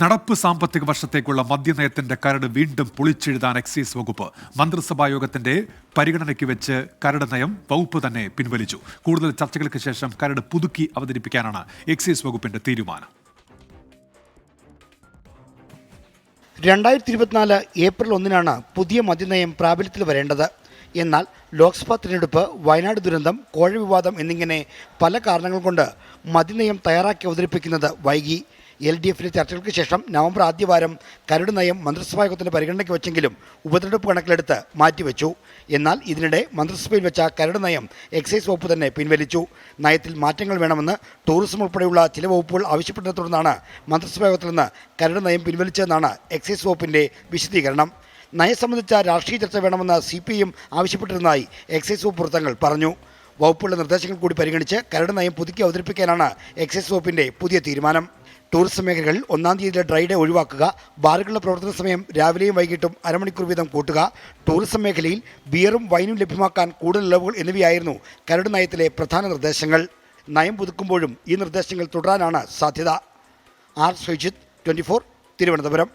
നടപ്പ് സാമ്പത്തിക വർഷത്തേക്കുള്ള മദ്യനയത്തിന്റെ കരട് വീണ്ടും പൊളിച്ചെഴുതാൻ എക്സൈസ് വകുപ്പ്. മന്ത്രിസഭാ യോഗത്തിന്റെ പരിഗണനയ്ക്ക് വെച്ച് കരട് നയം വകുപ്പ് തന്നെ പിൻവലിച്ചു. കൂടുതൽ ചർച്ചകൾക്ക് ശേഷം കരട് പുതുക്കി അവതരിപ്പിക്കാനാണ് എക്സൈസ് വകുപ്പിന്റെ തീരുമാനം. 2024 ഏപ്രിൽ 1-നാണ് പുതിയ മദ്യനയം പ്രാബല്യത്തിൽ വരേണ്ടത്. എന്നാൽ ലോക്സഭാ തിരഞ്ഞെടുപ്പ്, വയനാട് ദുരന്തം, കോഴ വിവാദം എന്നിങ്ങനെ പല കാരണങ്ങൾ കൊണ്ട് മദ്യനയം തയ്യാറാക്കി അവതരിപ്പിക്കുന്നത് വൈകി. LDFിലെ ചർച്ചകൾക്ക് ശേഷം നവംബർ ആദ്യവാരം കരട് നയം മന്ത്രിസഭാ യോഗത്തിന്റെ പരിഗണനയ്ക്ക് വെച്ചെങ്കിലും ഉപതെരഞ്ഞെടുപ്പ് കണക്കിലെടുത്ത് മാറ്റിവെച്ചു. എന്നാൽ ഇതിനിടെ മന്ത്രിസഭയിൽ വെച്ച കരട് നയം എക്സൈസ് വകുപ്പ് തന്നെ പിൻവലിച്ചു. നയത്തിൽ മാറ്റങ്ങൾ വേണമെന്ന് ടൂറിസം ഉൾപ്പെടെയുള്ള ചില വകുപ്പുകൾ ആവശ്യപ്പെട്ടതിനെ തുടർന്നാണ് മന്ത്രിസഭാ യോഗത്തിൽ നിന്ന് കരട് നയം പിൻവലിച്ചതെന്നാണ് എക്സൈസ് വകുപ്പിന്റെ വിശദീകരണം. നയം സംബന്ധിച്ച രാഷ്ട്രീയ ചർച്ച വേണമെന്ന് CPIM ആവശ്യപ്പെട്ടിരുന്നതായി എക്സൈസ് വകുപ്പ് വൃത്തങ്ങൾ പറഞ്ഞു. വകുപ്പുകളുടെ നിർദ്ദേശങ്ങൾ കൂടി പരിഗണിച്ച് കരട് നയം പുതുക്കി അവതരിപ്പിക്കാനാണ് എക്സൈസ് വകുപ്പിന്റെ പുതിയ തീരുമാനം. ടൂറിസം മേഖലകളിൽ 1-ാം തീയതിയിലെ ഡ്രൈ ഡേ ഒഴിവാക്കുക, ബാറുകളുടെ പ്രവർത്തന സമയം രാവിലെയും വൈകിട്ടും അരമണിക്കൂർ വീതം കൂട്ടുക, ടൂറിസം മേഖലയിൽ ബിയറും വൈനും ലഭ്യമാക്കാൻ കൂടുതൽ ഇളവുകൾ എന്നിവയായിരുന്നു കരട് നയത്തിലെ പ്രധാന നിർദ്ദേശങ്ങൾ. നയം പുതുക്കുമ്പോഴും ഈ നിർദ്ദേശങ്ങൾ തുടരാനാണ് സാധ്യത. R. ശ്രീജിത്ത്, 24, തിരുവനന്തപുരം.